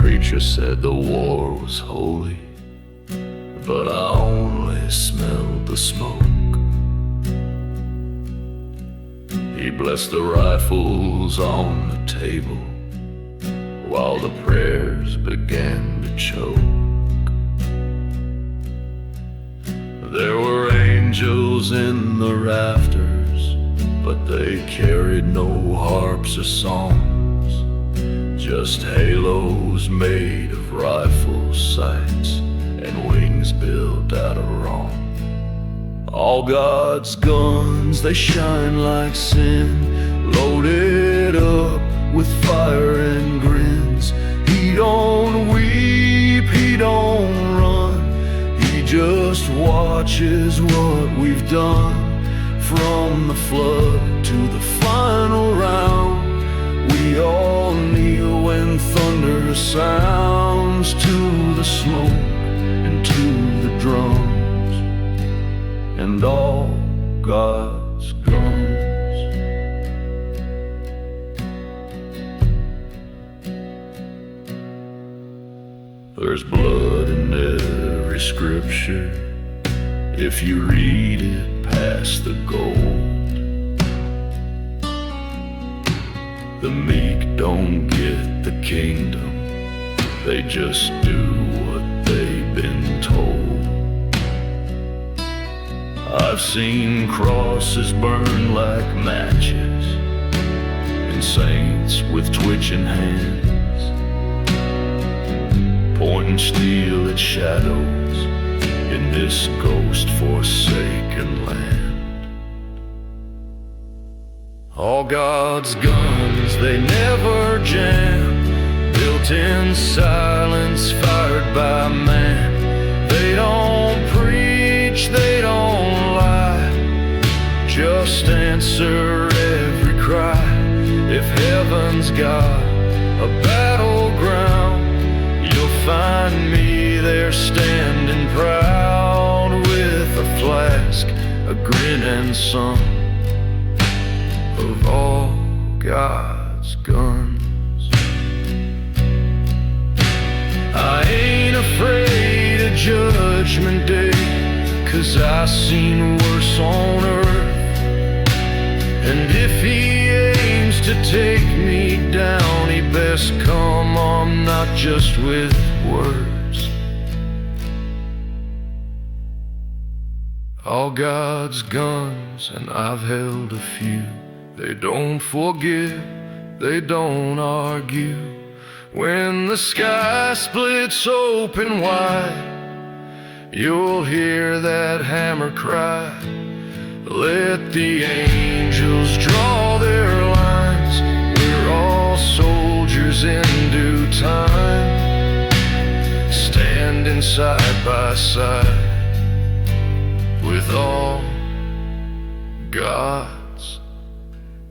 preacher said the war was holy, but I only smelled the smoke. He blessed the rifles on the table while the prayers began to choke. There were angels in the rafters, but they carried no harps or songs, just halos made of rifle sights and wings built out of wrong. All God's guns, they shine like sin, loaded up with fire and grins. He don't weep, he don't run, he just watches what we've done. From the flood to the final round, we all kneel when thunder sounds, to the smoke and to the drums and all God's guns. There's blood in every scripture if you read it past the gold. The meek don't get the kingdom, they just do what they've been told. I've seen crosses burn like matches and saints with twitching hands, pointing steel at shadows in this ghost-forsaken land. All God's guns, they never jam, built-in silence fired by man. They don't preach, they don't lie, just answer every cry. If heaven's got a battleground, you'll find me there standing proud, with a flask, a grin and some of all God's guns. I ain't afraid of Judgment Day, 'cause I seen worse on earth. And if he aims to take me down, he best come on not just with words. All God's guns, and I've held a few, they don't forgive, they don't argue. When the sky splits open wide, you'll hear that hammer cry. Let the angels draw their lines, we're all soldiers in due time, standing side by side with all God's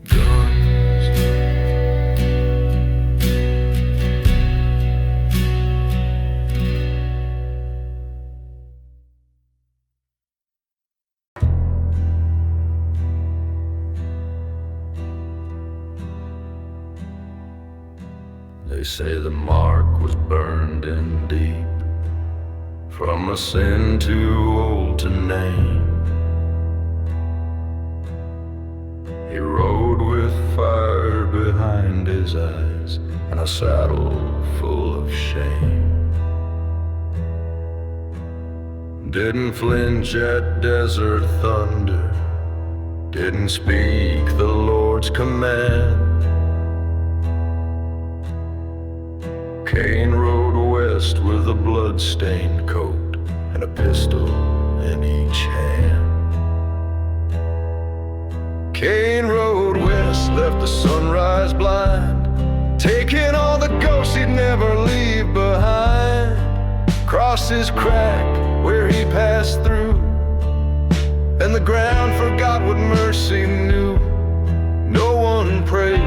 guns. They say the mark was burned in deep, from a sin too old to name. He rode with fire behind his eyes and a saddle full of shame. Didn't flinch at desert thunder, didn't speak the Lord's command. Cain rode west with a blood-stained coat and a pistol in each hand. Cain rode west, left the sunrise blind, taking all the ghosts he'd never leave behind. Crosses crack where he passed through, and the ground forgot what mercy knew. No one prayed,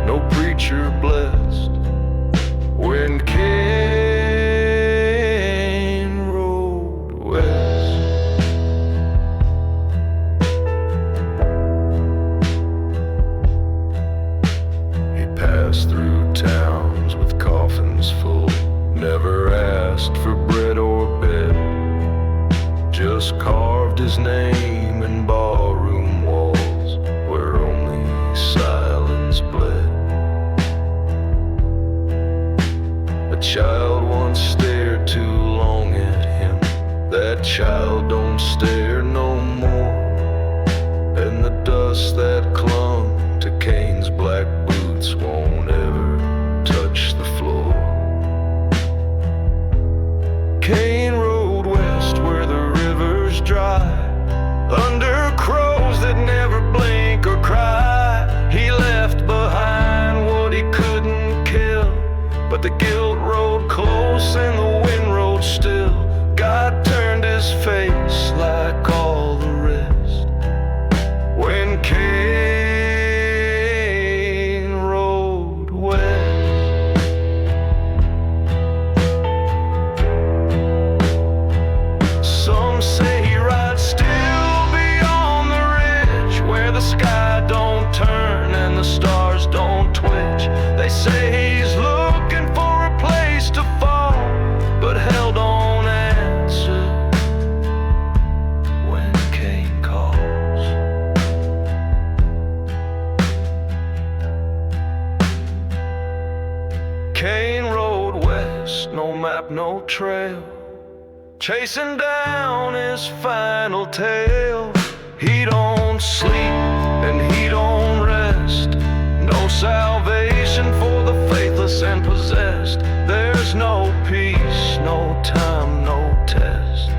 no preacher blessed, when Cain rode west. He passed through towns with coffins full, name in barroom walls where only silence bled. A child once stared too long at him. That child don't stare no more. And the dust that clung to Cain's black boots won't ever touch the floor. Cain rode west where the river's dry, under crows that never blink or cry. He left behind what he couldn't kill, but the guilt rode close and the wind rode still. God turned his face like all the rest when Cain rode west. Some say he rides still beyond the ridge where the sky don't turn and the stars don't twitch. They say he's looking for a place to fall, but hell don't answer when Cain calls. Cain rode west, no map, no trail, chasing down his final tale. He don't sleep and he don't rest. No salvation for the faithless and possessed. There's no peace, no time, no test.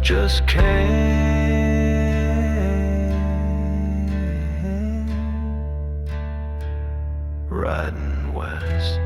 Just Cain riding west.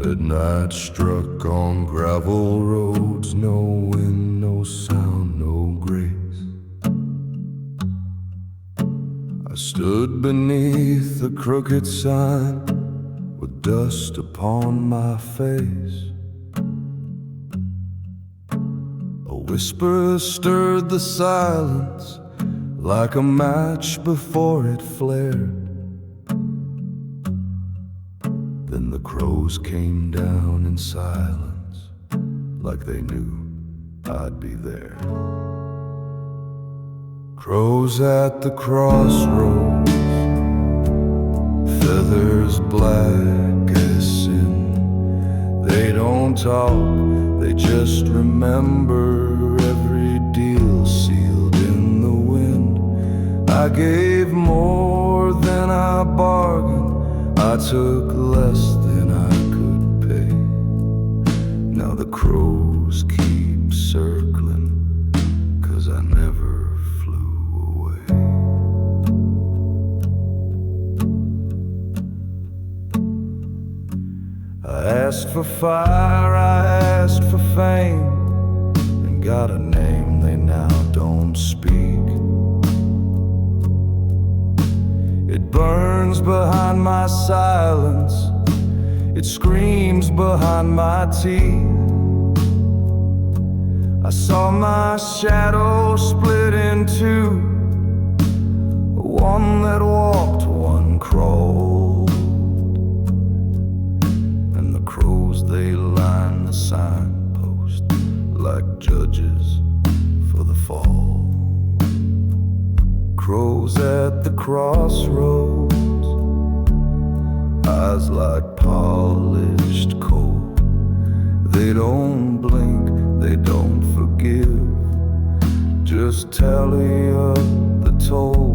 Midnight struck on gravel roads, no wind, no sound, no grace. I stood beneath a crooked sign with dust upon my face. A whisper stirred the silence like a match before it flared. Then the crows came down in silence, like they knew I'd be there. Crows at the crossroads, feathers black as sin. They don't talk, they just remember every deal sealed in the wind. I gave more than I bargained, I took less than I could pay. Now the crows keep circling, 'cause I never flew away. I asked for fire, I asked for fame, and got a name they now don't speak. It burns behind my silence, it screams behind my teeth. I saw my shadow split in two, one that walked, one crawled. And the crows, they line the signpost like judges for the fall. Crows at the crossroads, eyes like polished coal. They don't blink, they don't forgive, just tally up the toll.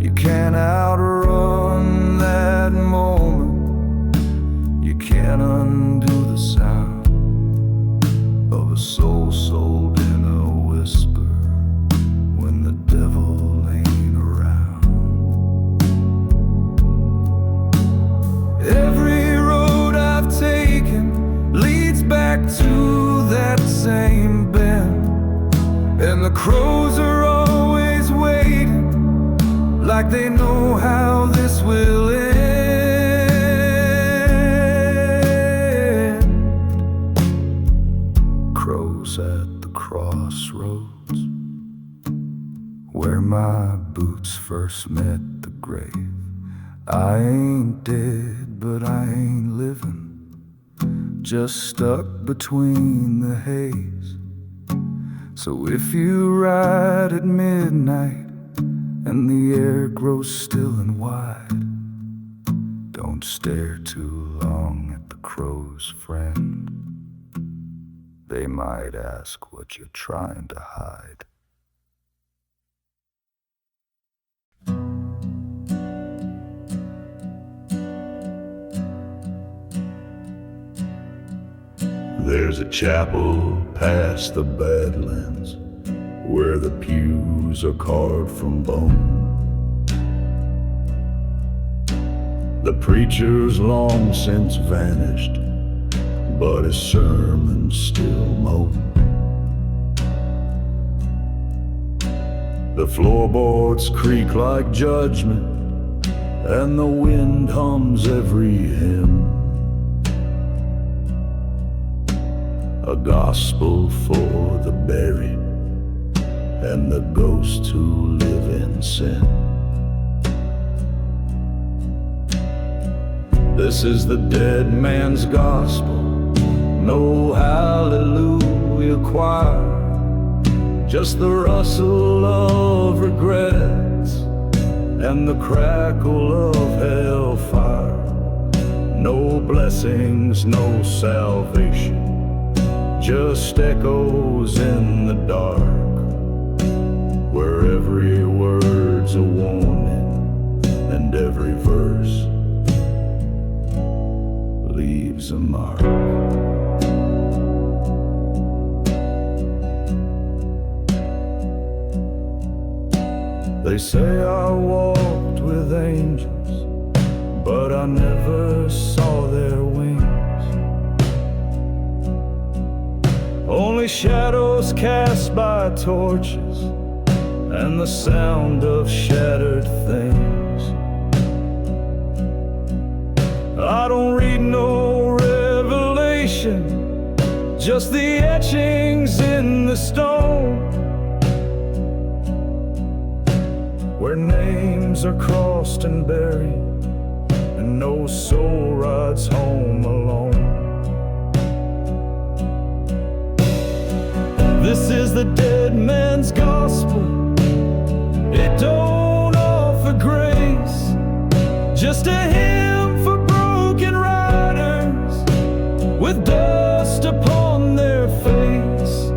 You can't outrun that moment, you can't undo the sound of a soul sold in a whisper when the devil ain't around. Every road I've taken leads back to that same bend, and the crows are always waiting, like they know how this will end. my boots first met the grave. I ain't dead, but I ain't living, just stuck between the haze. So if you ride at midnight and the air grows still and wide, don't stare too long at the crows, friend. They might ask what you're trying to hide. There's a chapel past the Badlands where the pews are carved from bone. The preacher's long since vanished, but his sermons still moan. The floorboards creak like judgment, and the wind hums every hymn. A gospel for the buried and the ghosts who live in sin. This is the dead man's gospel, no hallelujah choir, just the rustle of regrets and the crackle of hellfire. No blessings, no salvation, just echoes in the dark, where every word's a warning and every verse leaves a mark. They say I walked with angels, but I never saw their wings. Only shadows cast by torches and the sound of shattered things. I don't read no revelation, just the etchings in the stone, where names are crossed and buried and no soul rides home alone. This is the dead man's gospel. It don't offer grace, just a hymn for broken riders with dust upon their face.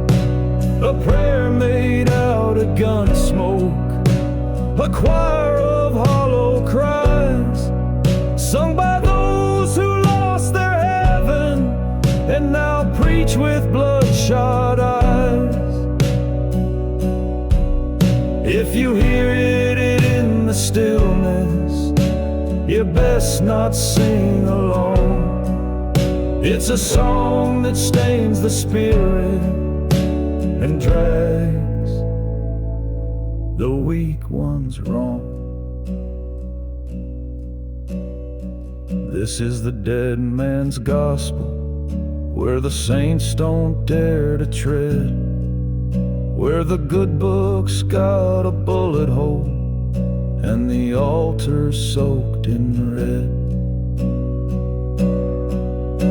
A prayer made out of gun smoke, a choir of hollow cries, sung by those who lost their heaven and now preach with bloodshot eyes. If you hear it in the stillness, you best not sing along. It's a song that stains the spirit and drags the weak ones wrong. This is the dead man's gospel, where the saints don't dare to tread, where the good book's got a bullet hole and the altar's soaked in red.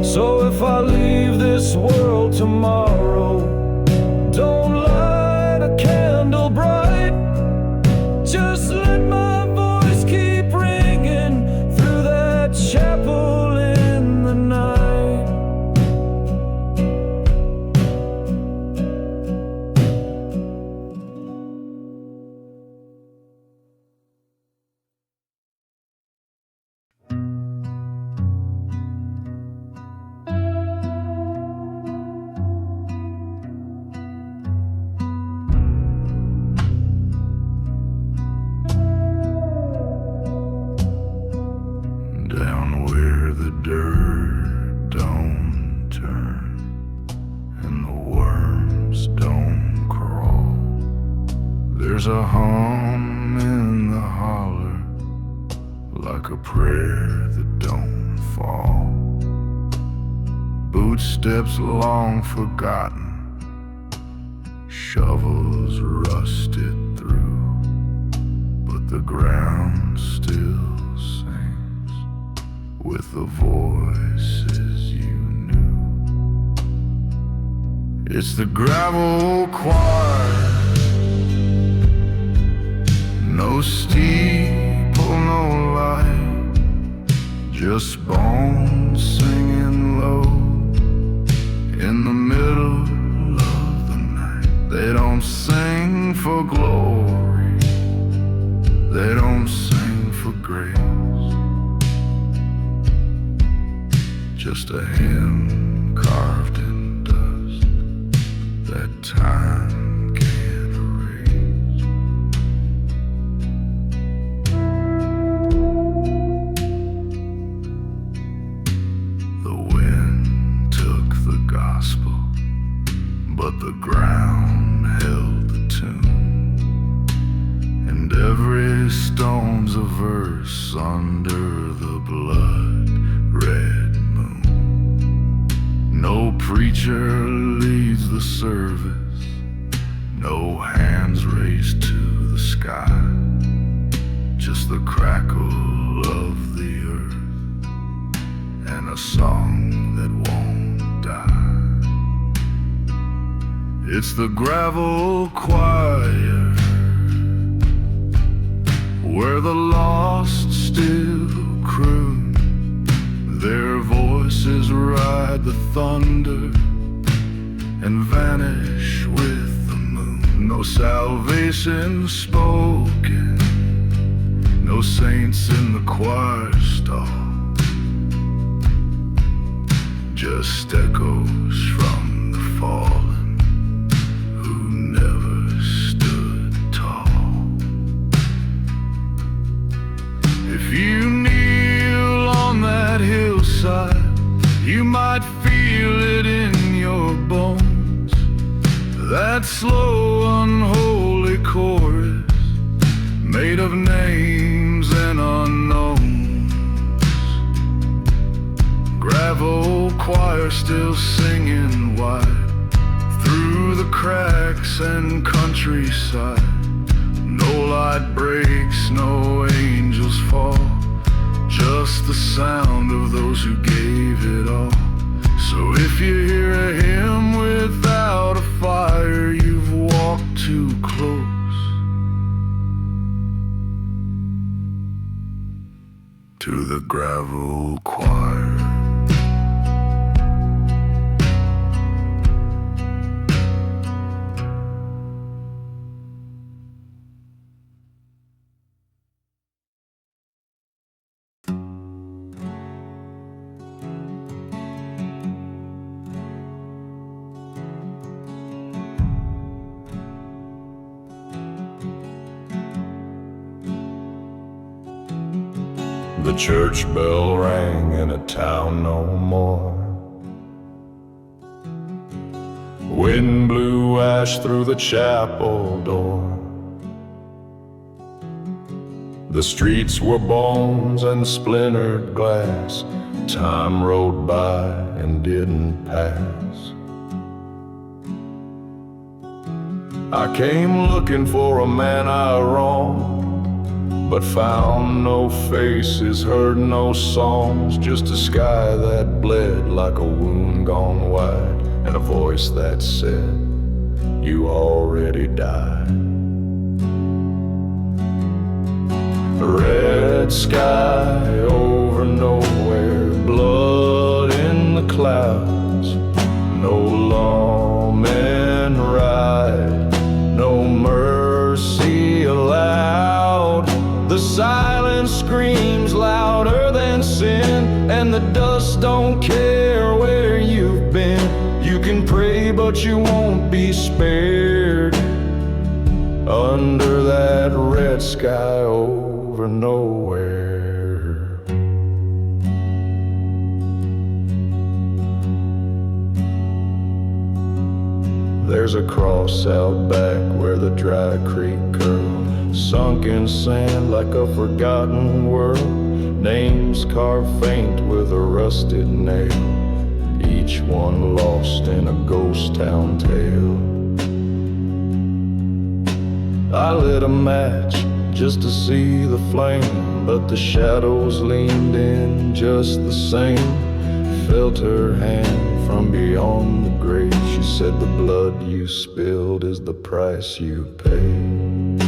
So if I leave this world tomorrow, don't light a candle bright, just let my voice keep ringing through that chapel in the night. Down where the dirt don't turn and the worms don't crawl, there's a hum in the holler, like a prayer that don't fall. Footsteps long forgotten, shovels rusted through, The ground still sings with the voices you knew. It's the gravel choir, no steeple, no light, just bones singing low in the middle of the night. They don't sing for glory, they don't sing for grace, just a hymn carved in dust that time can't erase. The wind took the gospel, but the ground held the tune, and every stone's a verse under the blood-red moon. No preacher leads the service, no hands raised to the sky, just the crackle of the earth and a song that won't die. It's the gravel choir, where the lost still croon. Their voices ride the thunder and vanish with the moon. No salvation spoken, no saints in the choir stall, just echoes from the fallen who never stood tall. If you kneel on that hillside, you might feel it in your bones, that slow, unholy chorus made of names and unknowns. Gravel choir still singing wide through the cracks and countryside. No light breaks, no angels fall, just the sound of those who gave it all. So if you hear a hymn without a fire, you've walked too close to the gravel choir. The church bell rang in a town no more. Wind blew ash through the chapel door. The streets were bones and splintered glass. Time rode by and didn't pass. I came looking for a man I wronged, but found no faces, heard no songs, just a sky that bled like a wound gone wide, and a voice that said, you already died. A red sky over nowhere, blood in the clouds, no lawmen ride, no mercy allowed. The silence screams louder than sin, and the dust don't care where you've been. You can pray, but you won't be spared under that red sky over nowhere. There's a cross out back where the dry creek curls, sunk in sand like a forgotten world. Names carved faint with a rusted nail, each one lost in a ghost town tale. I lit a match just to see the flame, but the shadows leaned in just the same. Felt her hand from beyond the grave. She said, the blood you spilled is the price you paid.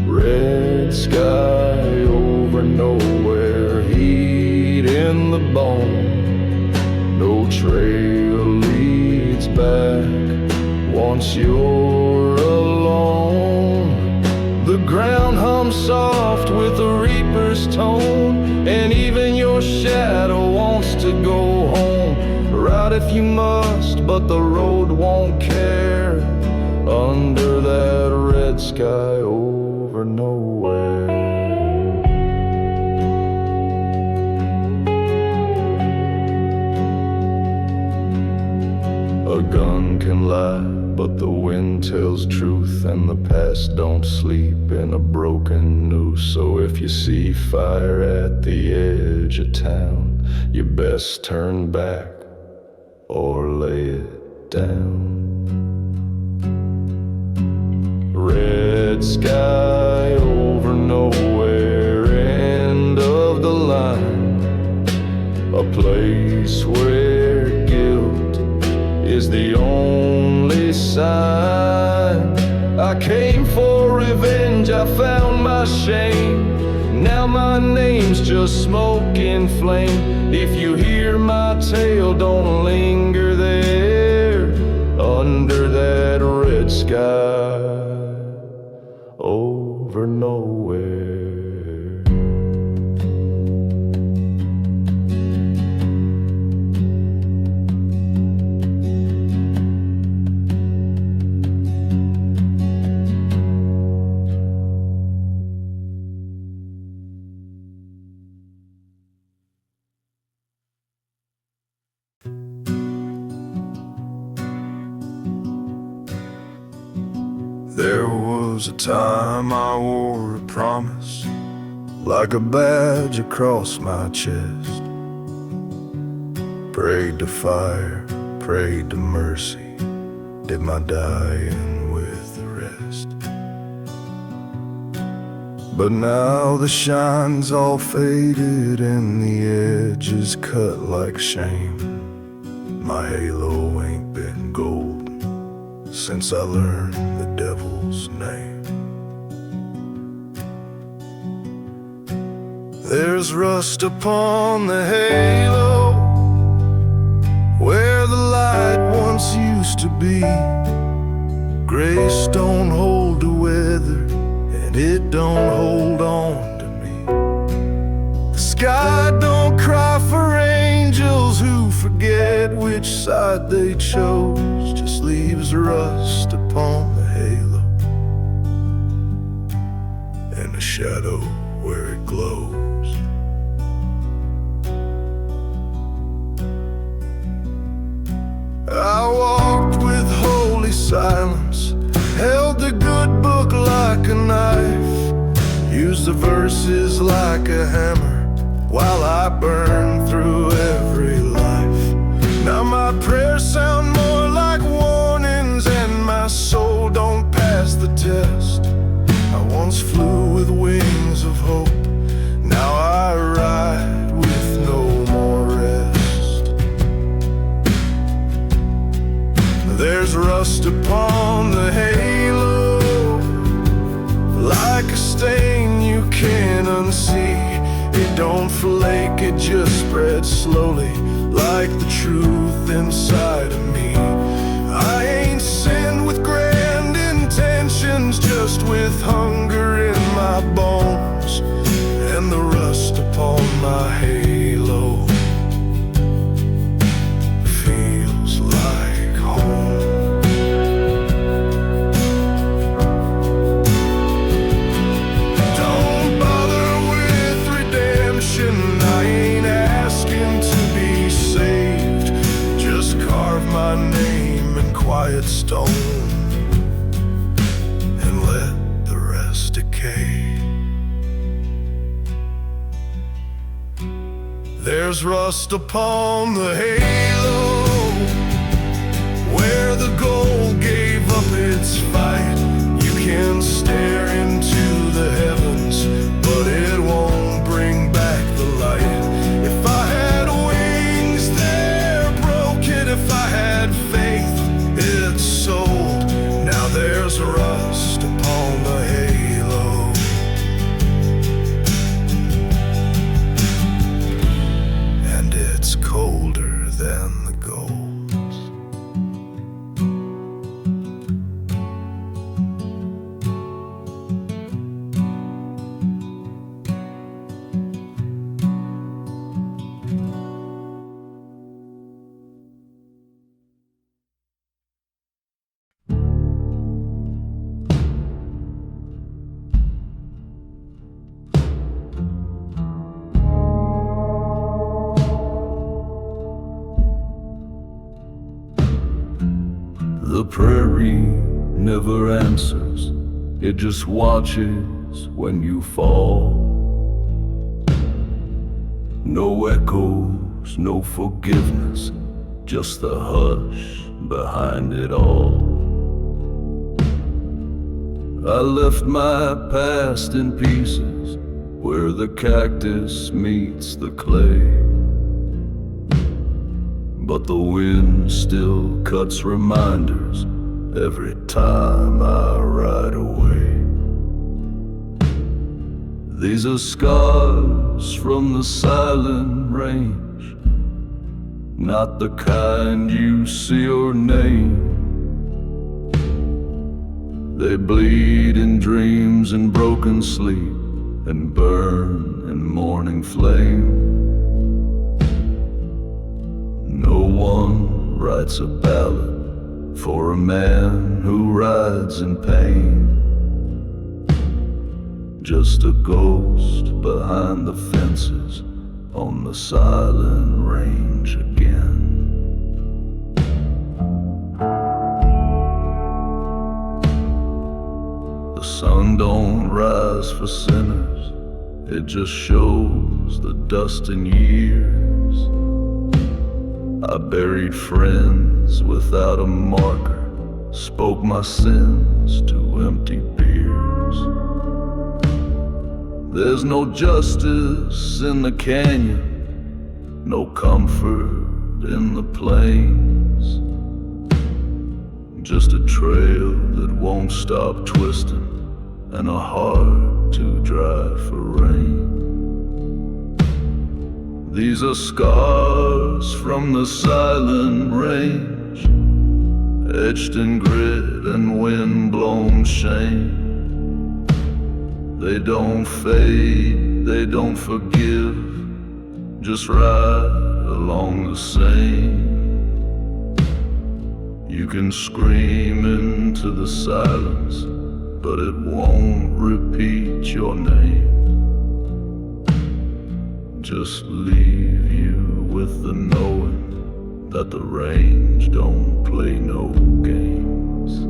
Red sky over nowhere, heat in the bone. No trail leads back once you're alone. The ground hums soft with a reaper's tone, and even your shadow wants to go home. Ride if you must, but the road won't care under that red sky over nowhere. A gun can lie, but the wind tells truth, and the past don't sleep in a broken noose. So if you see fire at the edge of town, you best turn back or lay it down. Red sky over nowhere, end of the line. A place where guilt is the only sign. I came for revenge, I found my shame. Now my name's just smoke and flame. If you hear my tale, don't linger there under that red sky over nowhere. There was a time I wore a promise like a badge across my chest. Prayed to fire, prayed to mercy, did my dying with the rest. But now the shine's all faded and the edges cut like shame. My halo ain't been golden since I learned the devil's name. There's rust upon the halo where the light once used to be. Grace don't hold the weather, and it don't hold on to me. The sky don't cry for angels who forget which side they chose, just leaves rust upon the halo and a shadow where it glows. I walked with holy silence, held the good book like a knife, used the verses like a hammer while I burned through every life. Now my prayers sound more like warnings, and my soul don't pass the test. I once flew with wings of hope, now I ride with no more rest. There's rust upon the halo, like a stain you can't unsee. It don't flake, it just spreads slowly, like the truth inside of me. I ain't sinned with grand intentions, just with hunger in my bones, and the rust upon my halo feels like home. Don't bother with redemption, I ain't asking to be saved. Just carve my name in quiet stone and let the rest decay. There's rust upon the halo where the gold gave up its fight. You can goes. The prairie never answers, it just watches when you fall. No echoes, no forgiveness, just the hush behind it all. I left my past in pieces where the cactus meets the clay. But the wind still cuts reminders every time I ride away. These are scars from the silent range, not the kind you see or name. They bleed in dreams and broken sleep and burn in morning flame. No one writes a ballad for a man who rides in pain. Just a ghost behind the fences on the silent range again. The sun don't rise for sinners, it just shows the dust in years. I buried friends without a marker, spoke my sins to empty beers. There's no justice in the canyon, no comfort in the plains. Just a trail that won't stop twisting and a heart too dry for rain. These are scars from the silent range, etched in grit and wind-blown shame. They don't fade, they don't forgive, just ride along the same. You can scream into the silence, but it won't repeat your name. Just leave you with the knowing that the range don't play no games.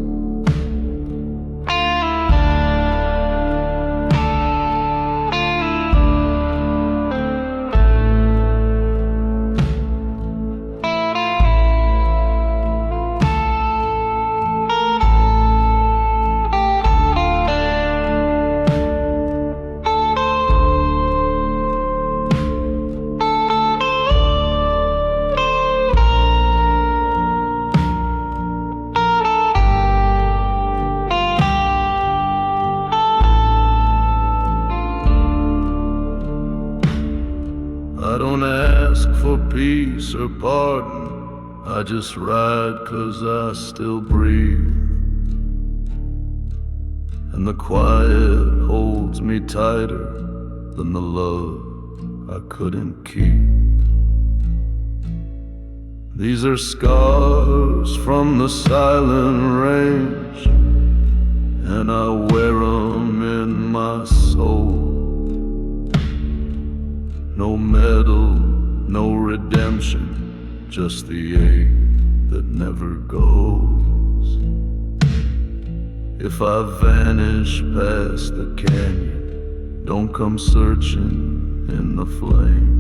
I don't ask for peace or pardon, I just ride 'cause I still breathe. And the quiet holds me tighter than the love I couldn't keep. These are scars from the silent range, and I wear them in my soul. No medal, no redemption, just the ache that never goes. If I vanish past the canyon, don't come searching in the flame.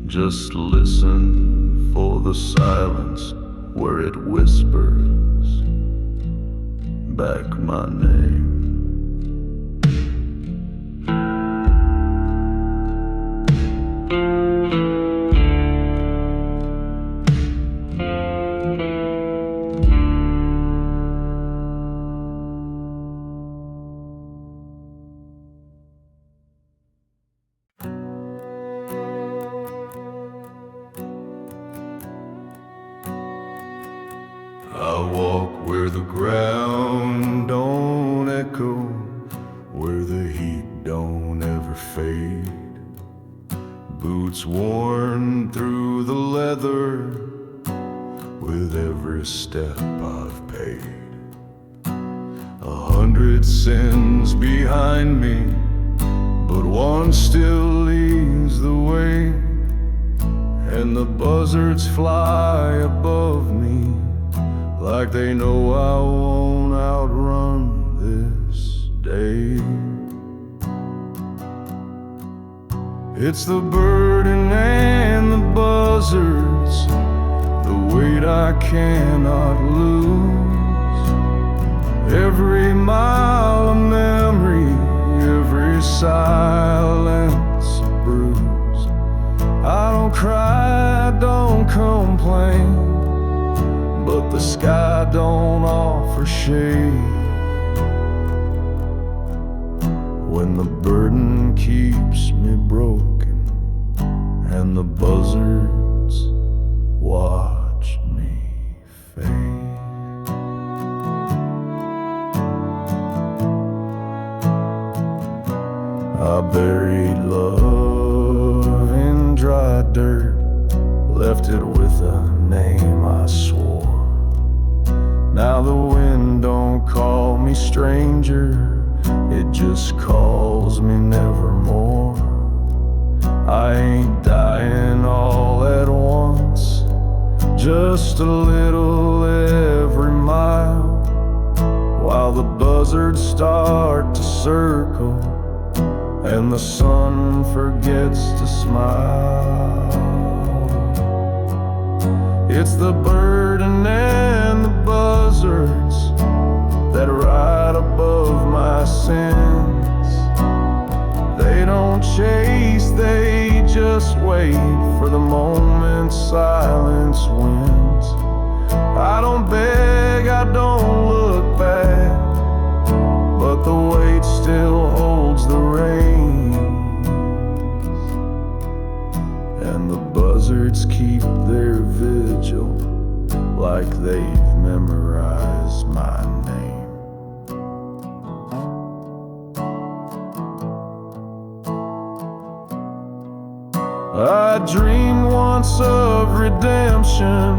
Just listen for the silence where it whispers back my name. I'll walk where the ground don't echo, where the heat don't ever fade. Boots worn through the leather with every step I've paid. 100 sins behind me, but one still leads the way. And the buzzards fly above me like they know I won't outrun this day. It's the burden and the buzzards, the weight I cannot lose. Every mile of memory, every silence a bruise. I don't cry, I don't complain, but the sky don't offer shade. When the burden keeps me broken and the buzzards watch me fade. I buried love in dry dirt, left it with a name I swore. Now the wind don't call me stranger, it just calls me nevermore. I ain't dying all at once, just a little every mile, while the buzzards start to circle and the sun forgets to smile. It's the burden and the buzzards that ride above my sins. They don't chase, they just wait for the moment silence wins. I don't beg, I don't look back, but the weight still holds the reins. And the buzzards keep their vigil like they've memorized my name. I dreamed once of redemption,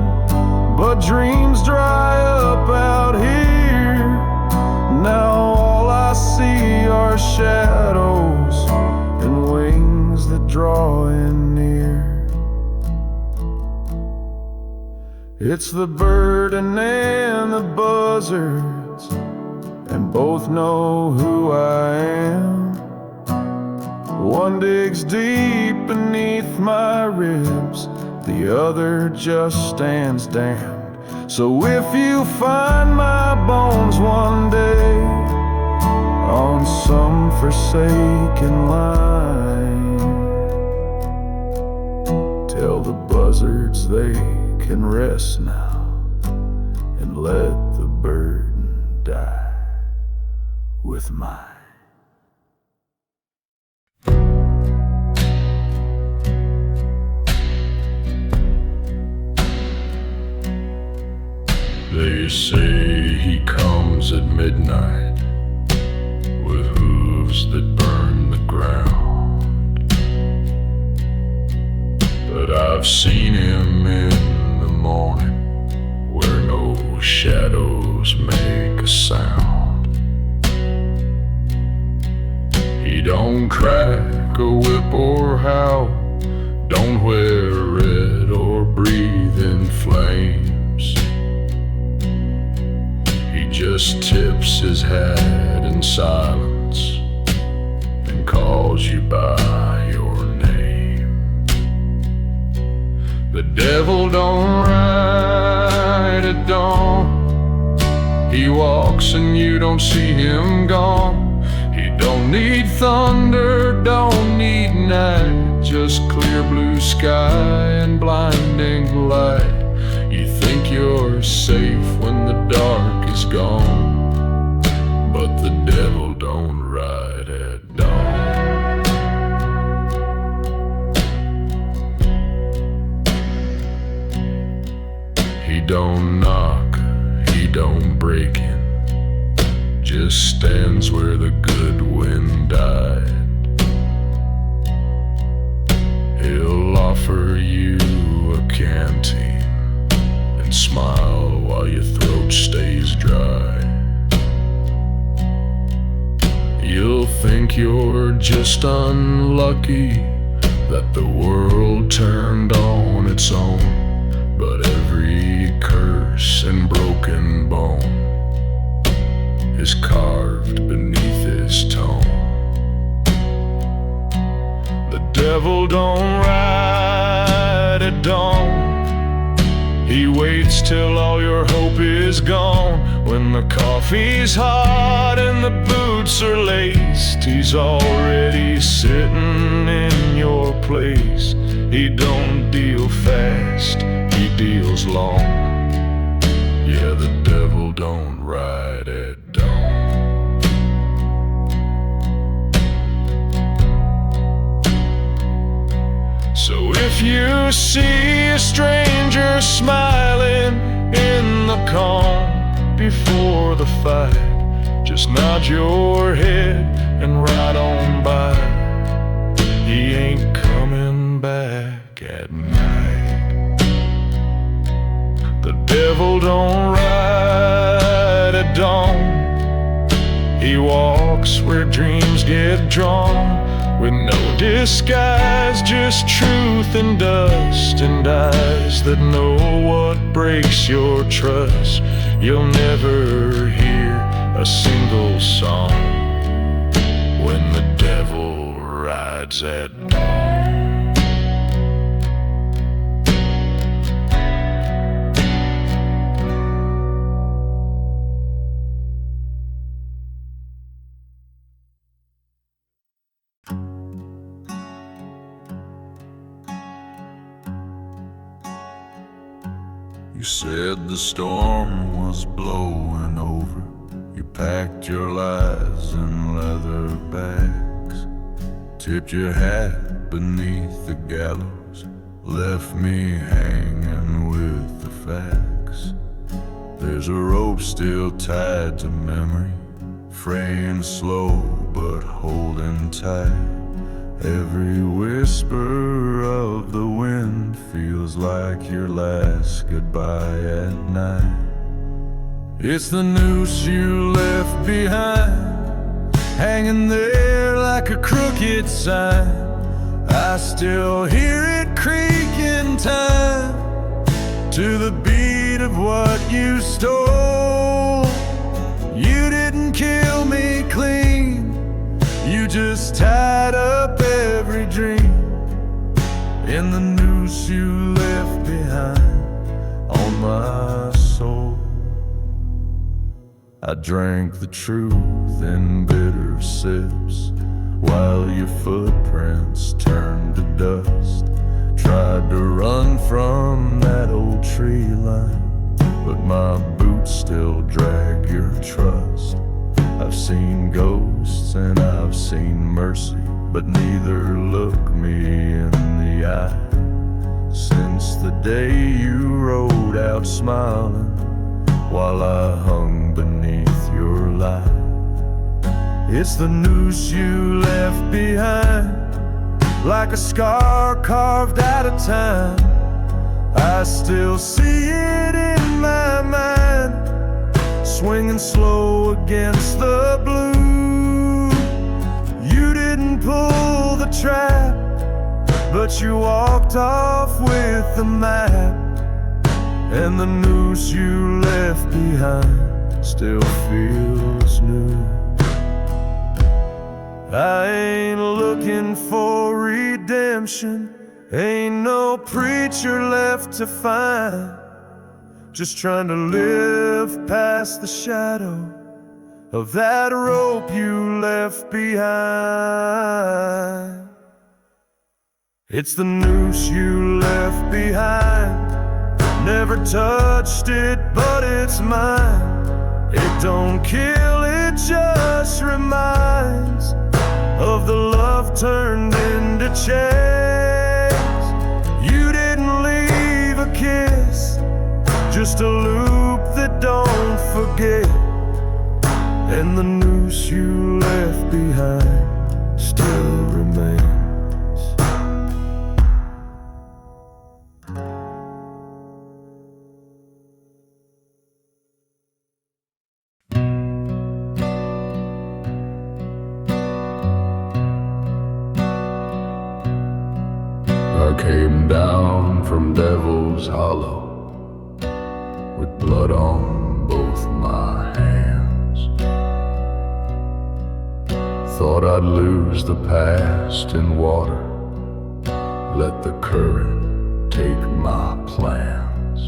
but dreams dry up out here. Now all I see are shadows and wings that draw in near. It's the burden and the buzzards, and both know who I am. One digs deep beneath my ribs, the other just stands damned. So if you find my bones one day on some forsaken line, tell the buzzards they can rest now and let the burden die with mine. They say he comes at midnight with hooves that burn the ground, but I've seen him in the morning where no shadows make a sound. He don't crack a whip or howl, don't wear red or breathe in flames. He just tips his hat in silence and calls you by your name. The devil don't ride at dawn, he walks and you don't see him gone. He don't need thunder, don't need night, just clear blue sky and blinding light. You think you're safe when the dark is gone, but the devil don't ride at dawn. He don't knock, don't break it, just stands where the good wind died. He'll offer you a canteen and smile while your throat stays dry. You'll think you're just unlucky that the world turned on its own, but every curse and broken bone is carved beneath his tone. The devil don't ride at dawn. He waits till all your hope is gone. When the coffee's hot and the boots are laced, he's already sitting in your place. He don't deal fast, he deals long. Yeah, the devil don't ride at dawn. So if you see a stranger smiling in the calm before the fight, just nod your head and ride on by. He ain't coming back at night. The devil don't ride at dawn. He walks where dreams get drawn, with no disguise, just truth and dust, and eyes that know what breaks your trust. You'll never hear a single song when the devil rides at dawn. You said the storm was blowing over. You packed your lies in leather bags, tipped your hat beneath the gallows, left me hanging with the facts. There's a rope still tied to memory, fraying slow but holding tight. Every whisper of the wind feels like your last goodbye at night. It's the noose you left behind, hanging there like a crooked sign. I still hear it creak in time to the beat of what you stole. You didn't kill me clean, you just tied up every dream in the noose you left behind on my soul. I drank the truth in bitter sips while your footprints turned to dust. Tried to run from that old tree line, but my boots still drag your trust. I've seen ghosts and I've seen mercy, but neither look me in the eye. Since the day you rode out smiling while I hung beneath your light. It's the noose you left behind, like a scar carved out of time. I still see it in my mind, swinging slow against the blue. You didn't pull the trap, but you walked off with the map, and the noose you left behind still feels new. I ain't looking for redemption, ain't no preacher left to find. Just trying to live past the shadow of that rope you left behind. It's the noose you left behind, never touched it, but it's mine. It don't kill, it just reminds of the love turned into chains. You didn't leave a kiss, just a loop that don't forget, and the noose you left behind still remains. I came down from Devil's Hollow with blood on both my hands. Thought I'd lose the past in water, let the current take my plans.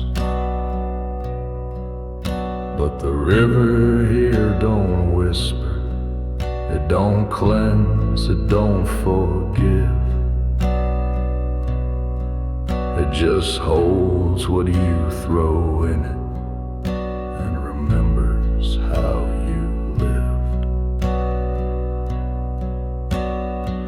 But the river here don't whisper, it don't cleanse, it don't forgive. It just holds what you throw in it and remembers how you lived.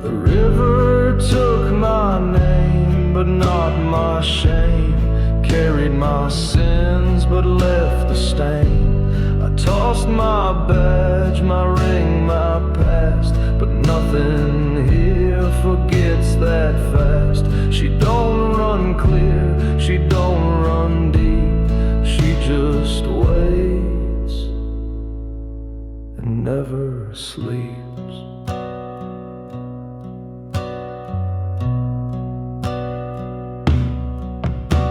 The river took my name, but not my shame. Carried my sins, but left a stain. I tossed my badge, my ring, my past, but nothing here forgets that fast. She don't run clear, she don't run deep, she just waits and never sleeps.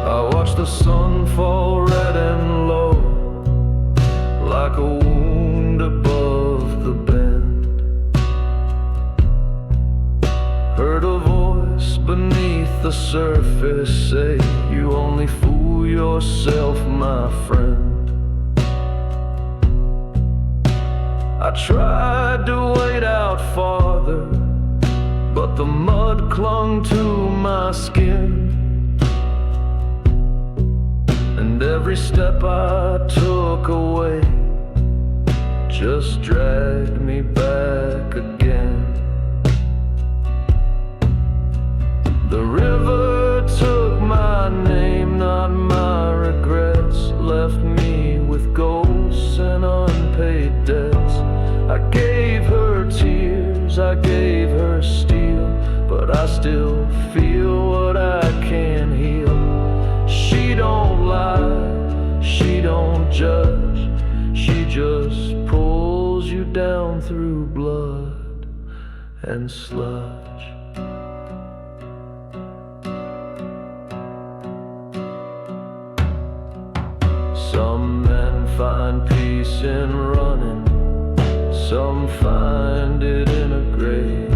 I watch the sun fall red and low, like a wound above the bend. Heard a voice beneath the surface say, you only fool yourself, my friend. I tried to wade out farther, but the mud clung to my skin. And every step I took away just dragged me back again. The river took my name, not my regrets, left me with ghosts and unpaid debts. I gave her tears, I gave her steel, but I still feel what I can't heal. She don't lie, she don't judge, she just pulls you down through blood and sludge. Some men find peace in running, some find it in a grave,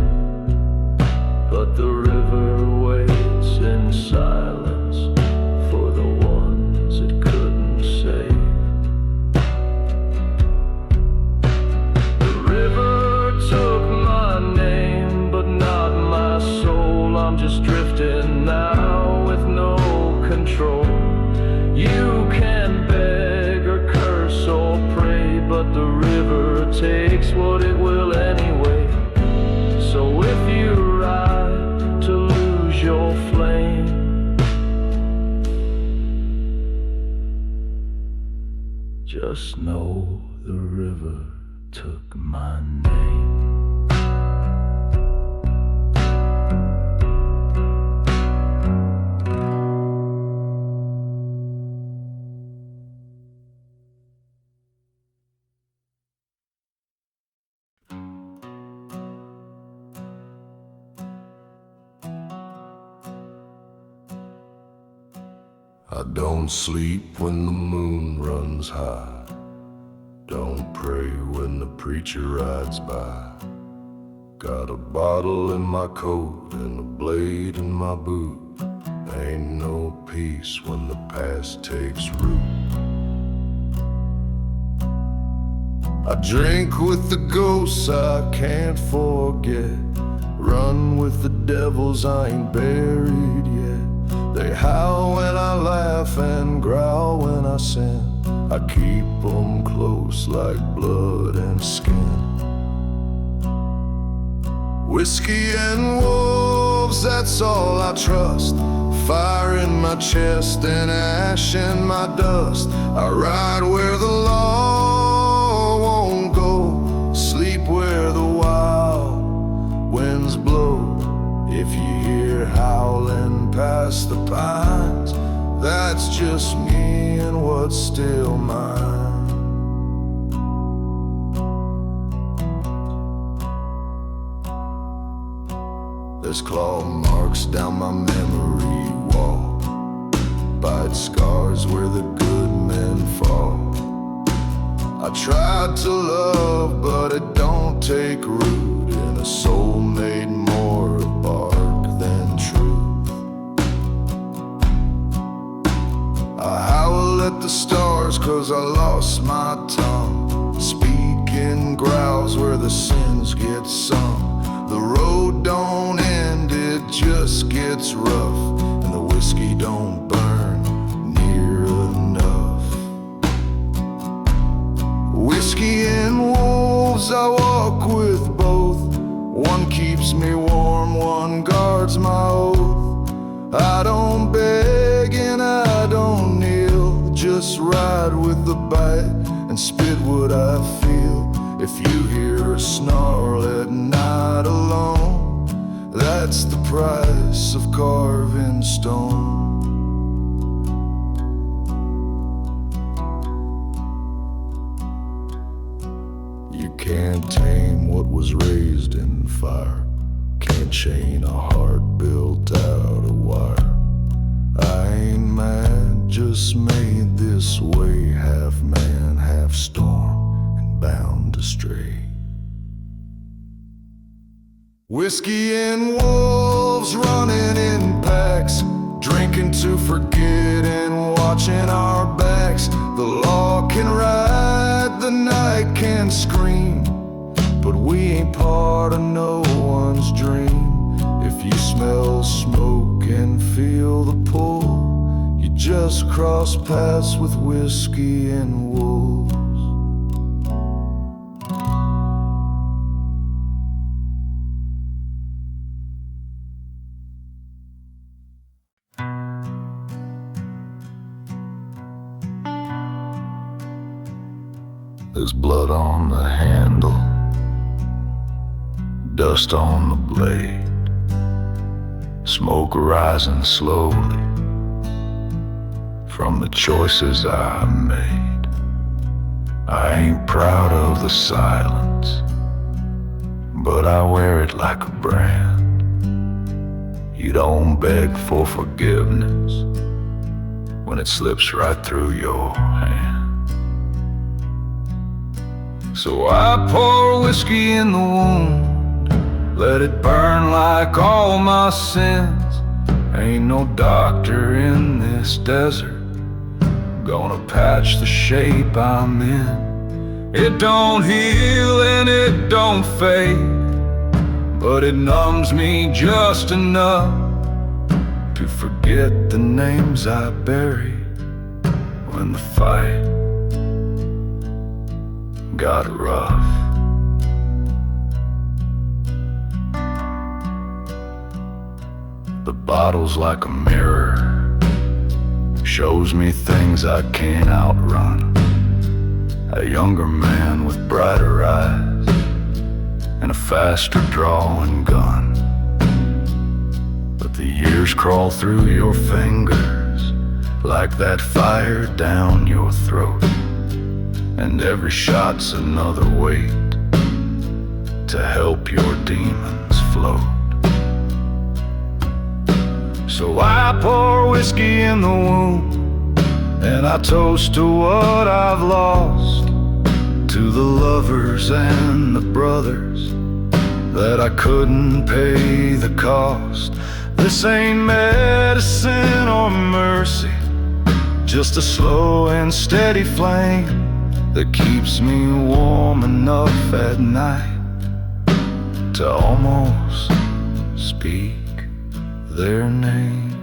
but the river waits in silence for the ones it couldn't save. The river took my name, but not my soul. I'm just drifting now with no control. You can beg or curse or pray, but the river takes what it will anyway. So if you ride to lose your flame, just know the river took my name. I don't sleep when the moon runs high, don't pray when the preacher rides by. Got a bottle in my coat and a blade in my boot. Ain't no peace when the past takes root. I drink with the ghosts I can't forget, run with the devils I ain't buried yet. They howl when I laugh and growl when I sin. I keep them close like blood and skin. Whiskey and wolves, that's all I trust. Fire in my chest and ash in my dust. I ride where the law howling past the pines. That's just me and what's still mine. There's claw marks down my memory wall, bite scars where the good men fall. I tried to love, but it don't take root in a soul made more of bark than truth. I howl at the stars 'cause I lost my tongue, speak in growls where the sins get sung. The road don't end, it just gets rough, and the whiskey don't burn near enough. Whiskey and wolves, I walk with both. One keeps me warm, one guards my oath. I don't beg and I don't kneel, just ride with the bite and spit what I feel. If you hear a snarl at night alone, that's the price of carving stone. You can't tame what was raised in fire, can't chain a heart built out of wire. I ain't mad, just made this way, half man, half storm, and bound to stray. Whiskey and wolves running in packs, drinking to forget and watching our backs. The law can ride, the night can scream, but we ain't part of no one's dream. If you smell smoke and feel the pull, you just cross paths with whiskey and wolves. There's blood on the handle, dust on the blade, smoke rising slowly from the choices I made. I ain't proud of the silence, but I wear it like a brand. You don't beg for forgiveness when it slips right through your hand. So I pour whiskey in the wound, let it burn like all my sins. Ain't no doctor in this desert gonna patch the shape I'm in. It don't heal and it don't fade, but it numbs me just enough to forget the names I buried when the fight got rough. The bottle's like a mirror, shows me things I can't outrun. A younger man with brighter eyes and a faster drawing gun. But the years crawl through your fingers like that fire down your throat, and every shot's another weight to help your demons float. So I pour whiskey in the wound, and I toast to what I've lost, to the lovers and the brothers that I couldn't pay the cost. This ain't medicine or mercy, just a slow and steady flame that keeps me warm enough at night to almost speak their names.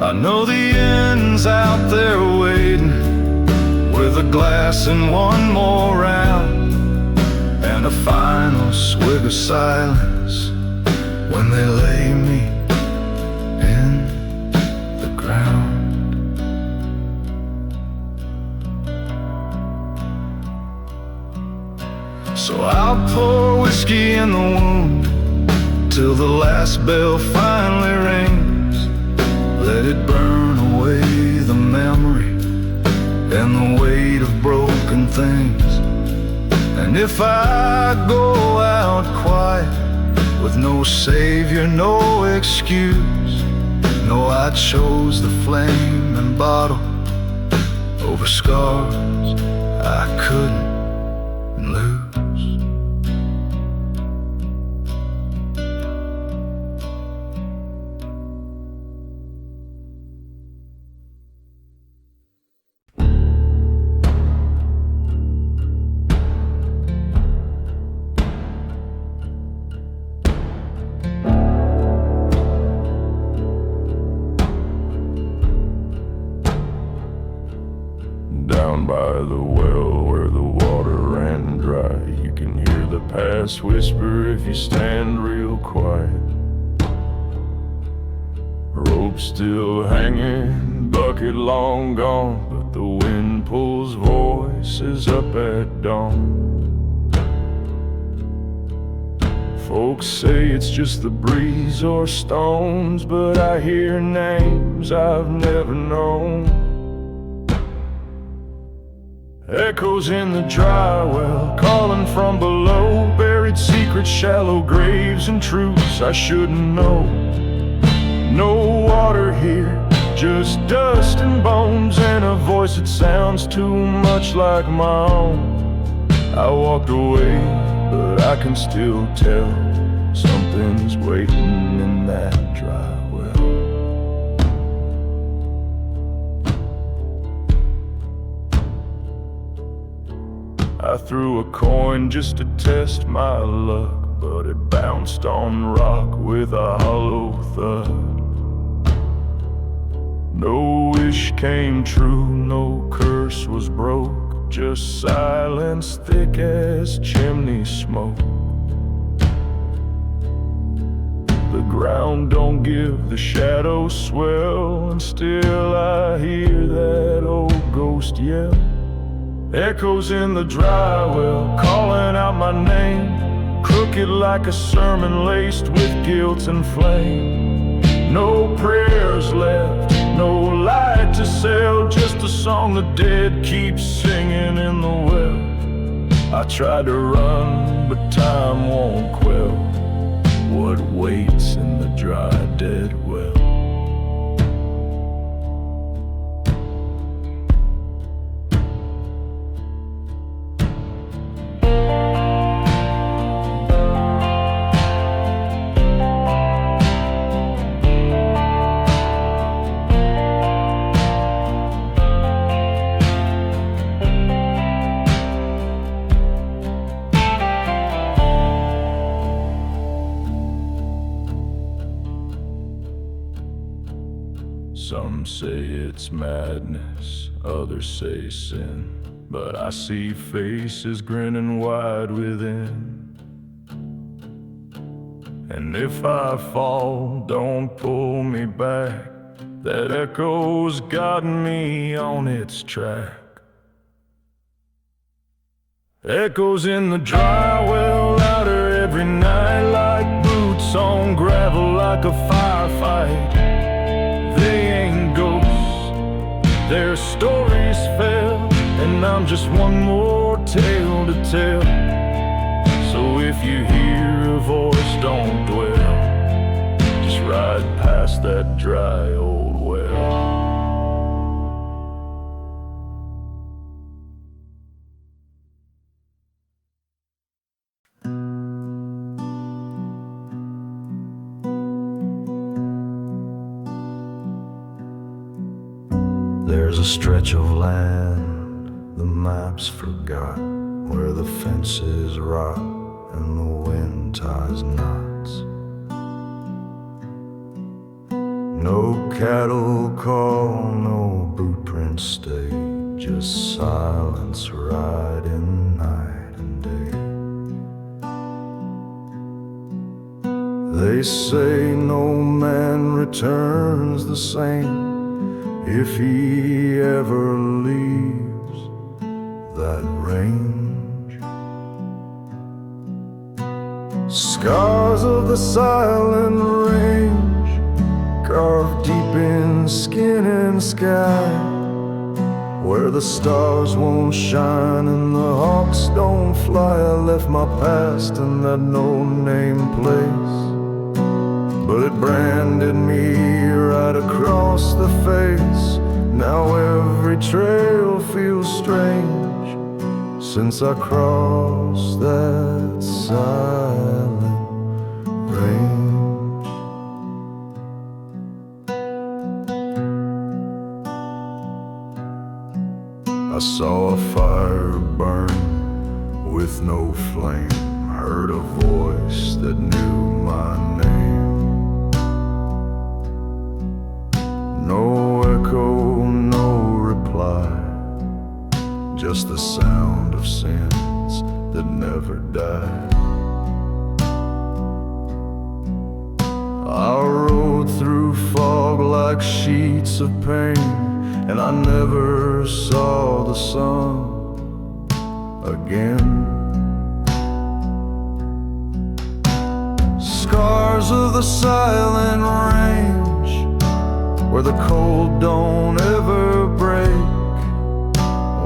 I know the end's out there waiting, with a glass and one more round, and a final swig of silence when they lay me in the ground. So I'll in the wound till the last bell finally rings. Let it burn away the memory and the weight of broken things. And if I go out quiet with no savior, no excuse, no, I chose the flame and bottle over scars I couldn't lose. Down by the well where the water ran dry, you can hear the past whisper if you stand real quiet. Rope still hanging, bucket long gone, but the wind pulls voices up at dawn. Folks say it's just the breeze or stones, but I hear names I've never known. Echoes in the dry well, calling from below, buried secrets, shallow graves and truths I shouldn't know. No water here, just dust and bones, and a voice that sounds too much like my own. I walked away, but I can still tell something's waiting in that dry well. I threw a coin just to test my luck, but it bounced on rock with a hollow thud. No wish came true, no curse was broke, just silence thick as chimney smoke. The ground don't give the shadows swell, and still I hear that old ghost yell. Echoes in the dry well, calling out my name, crooked like a sermon laced with guilt and flame. No prayers left, no light to sell, just a song the dead keep singing in the well. I tried to run, but time won't quell what waits in the dry dead well. Some say it's madness, others say sin, but I see faces grinning wide within. And if I fall, don't pull me back, that echo's got me on its track. Echoes in the dry well, louder every night, like boots on gravel, like a firefight. They ain't ghosts, their stories fell, and I'm just one more tale to tell. So if you hear a voice, don't dwell, just ride past that dry old well. There's a stretch of land the maps forgot, where the fences rot and the wind ties knots. No cattle call, no boot prints stay, just silence riding night and day. They say no man returns the same if he ever leaves that range. Scars of the silent range, carved deep in skin and sky, where the stars won't shine and the hawks don't fly. I left my past in that no-name place, but it branded me right across the face. Now every trail feels strange since I crossed that silent range. I saw a fire burn with no flame, heard a voice that knew my name. No echo, no reply, just the sound of sins that never died. I rode through fog like sheets of pain, and I never saw the sun again. Scars of the silent range, where the cold don't ever break,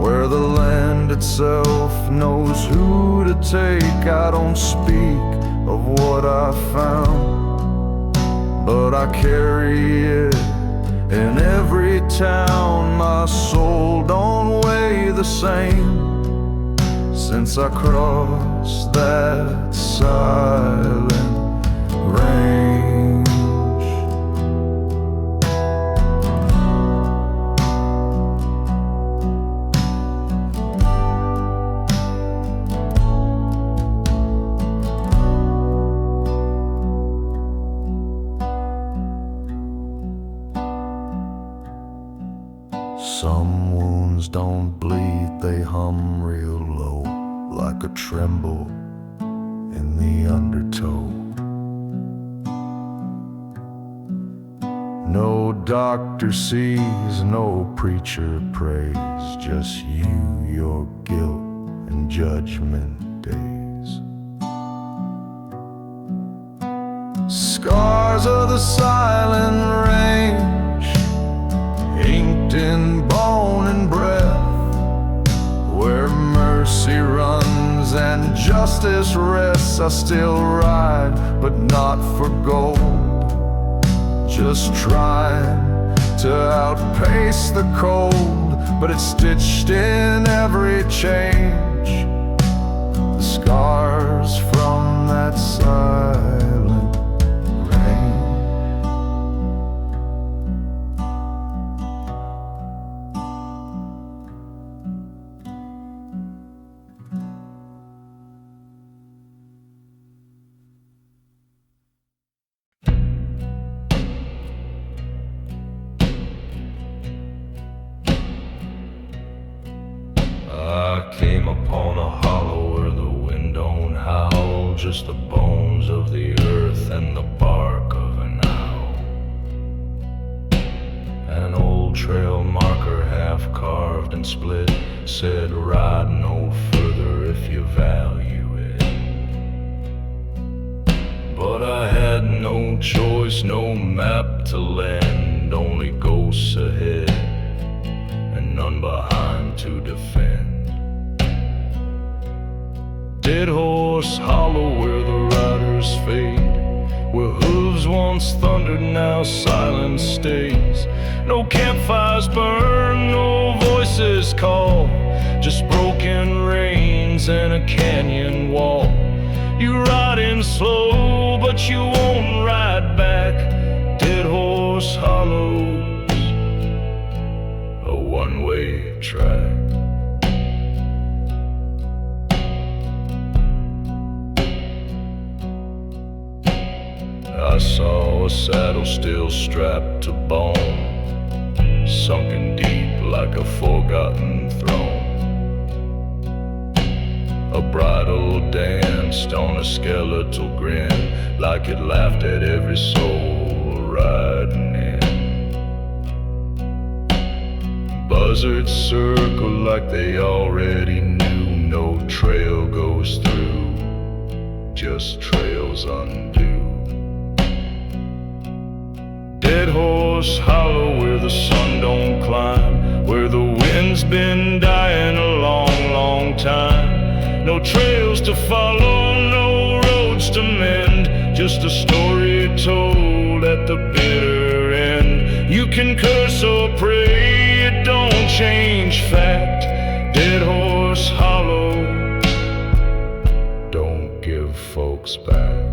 where the land itself knows who to take. I don't speak of what I found, but I carry it in every town. My soul don't weigh the same since I crossed that silent range. Some wounds don't bleed, they hum real low, like a tremble in the undertow. No doctor sees, no preacher prays, just you, your guilt, and judgment days. Scars of the silent range, inked in bone and breath, where mercy runs and justice rests. I still ride, but not for gold, just trying to outpace the cold. But it's stitched in every change, the scars from that silent rain. I came upon a hollow where the wind don't howl, just the bones of the earth and the bark of an owl. An old trail marker, half carved and split, said ride no further if you value it. But I had no choice, no map to lend, only ghosts ahead and none behind to defend. Dead Horse Hollow where the riders fade, where hooves once thundered now silence stays. No campfires burn, no voices call, just broken reins and a canyon wall. You ride in slow, but you won't ride back. Dead Horse Hollow's a one-way track. I saw a saddle still strapped to bone, sunken deep like a forgotten throne. A bridle danced on a skeletal grin, like it laughed at every soul riding in. Buzzards like they already knew no trail goes through just trails undo. Dead Horse Hollow, where the sun don't climb, where the wind's been dying a long, long time. No trails to follow, no roads to mend, just a story told at the bitter end. You can curse or pray, it don't change fact. Dead Horse Hollow don't give folks back.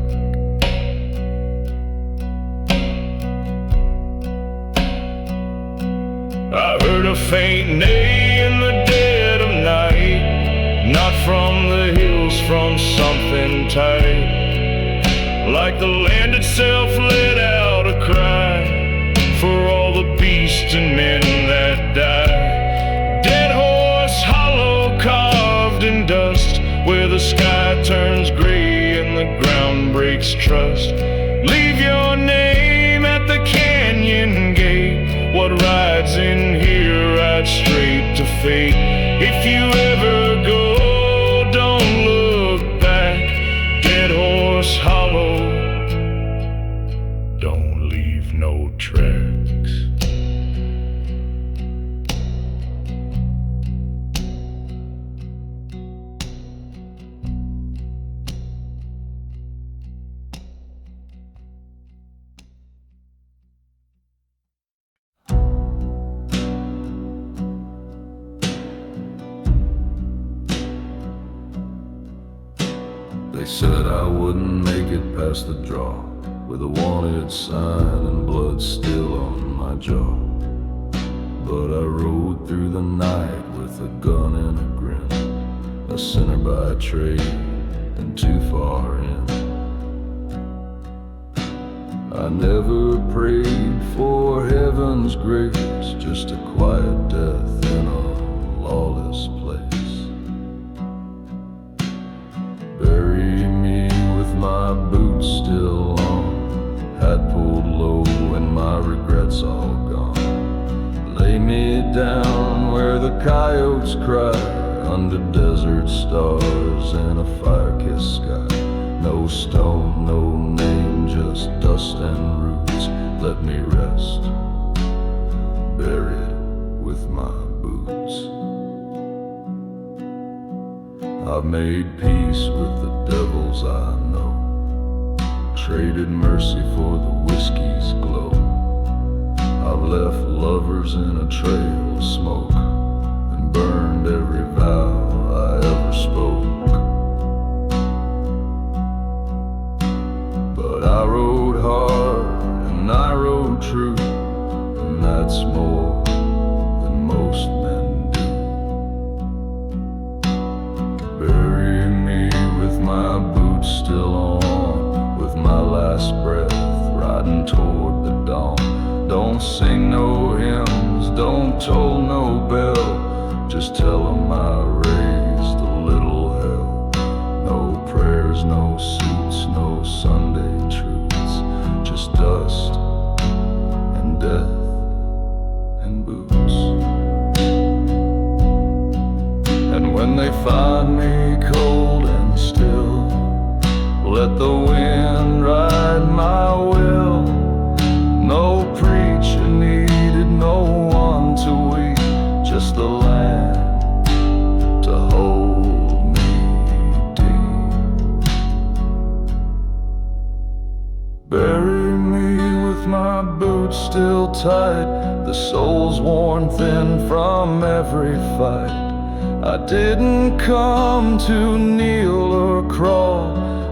I heard a faint neigh in the dead of night, not from the hills, from something tight. Like the land itself let out a cry for all the beasts and men that die. Dead Horse Hollow, carved in dust, where the sky turns gray and the ground breaks trust. Leave your name at the canyon gate. What rides in here rides straight to fate. If you ever go, don't look back. Dead Horse Hollow don't leave no tracks. They said I wouldn't make it past the draw, with a wanted sign and blood still on my jaw. But I rode through the night with a gun and a grin, a sinner by trade and too far in. I never prayed for heaven's grace, just a quiet death in a lawless place. Bury me with my boots still on, hat pulled low and my regrets all gone. Lay me down where the coyotes cry, under desert stars and a fire-kissed sky. No stone, no name, just dust and roots. Let me rest, buried with my boots. I've made peace with the devils I know, traded mercy for the whiskey's glow. I've left lovers in a trail of smoke, and burned every vow I ever spoke. But I rode hard and I rode true, and that's more than most men do. Bury me with my boots still on, with my last breath riding toward the dawn. Don't sing no hymns, don't toll no bell, just tell 'em I raised a little hell. No prayers, no suits, no Sunday truths, just dust and death and boots. And when they find me cold and still, let the wind ride my will. No preacher needed, no one to weep, just the land to hold me deep. Bury me with my boots still tight, the soul's worn thin from every fight. I didn't come to kneel or crawl,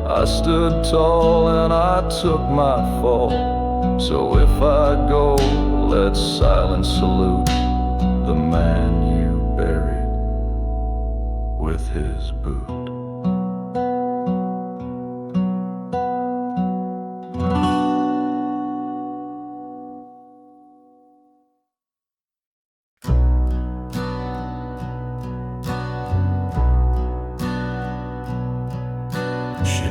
I stood tall and I took my fall. So if I go, let silence salute the man you buried with his boot.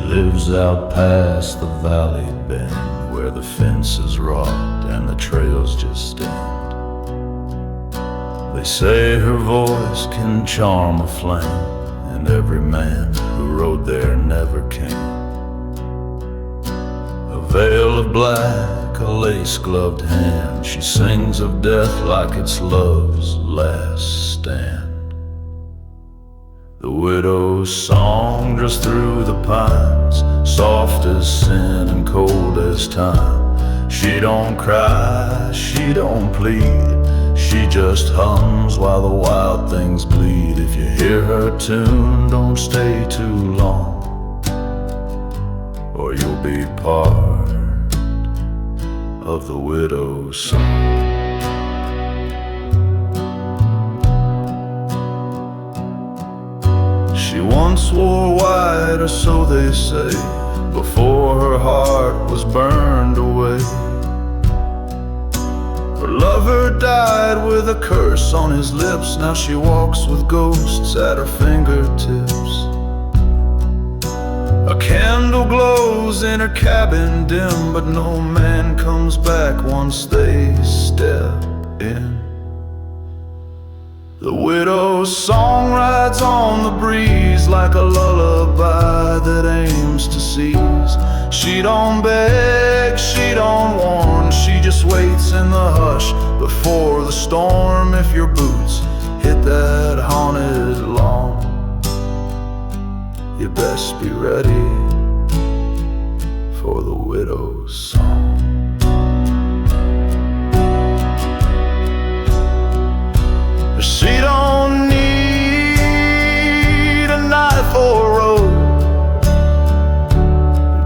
Lives out past the valley bend, where the fence is wrought and the trails just end. They say her voice can charm a flame, and every man who rode there never came. veil of black, a lace-gloved hand, she sings of death like it's love's last stand. The widow's song just through the pines, soft as sin and cold as time. She don't cry, she don't plead, she just hums while the wild things bleed. If you hear her tune, don't stay too long, or you'll be part of the widow's song. She once wore white, or so they say, before her heart was burned away. Her lover died with a curse on his lips. Now she walks with ghosts at her fingertips. A candle glows in her cabin dim, but no man comes back once they step in. The widow's song rides on the breeze like a lullaby that aims to seize. She don't beg, she don't warn, she just waits in the hush before the storm. If your boots hit that haunted lawn, you best be ready for the widow's song. She don't need a knife or a rope,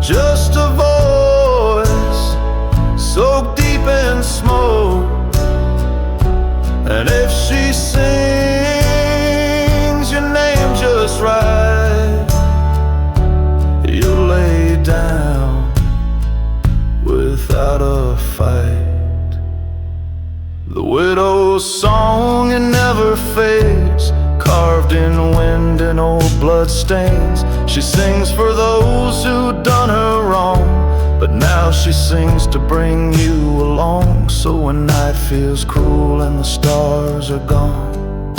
just a voice soaked deep in smoke. And if she sings your name just right, you'll lay down without a fight. The widow's song, it never fades, carved in wind and old blood stains. She sings for those who done her wrong, but now she sings to bring you along. So when night feels cruel and the stars are gone,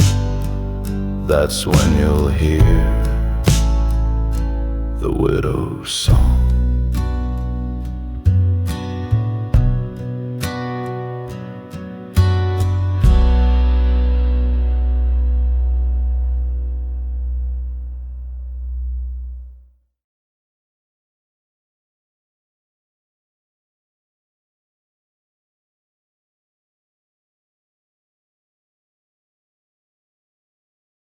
that's when you'll hear the widow's song.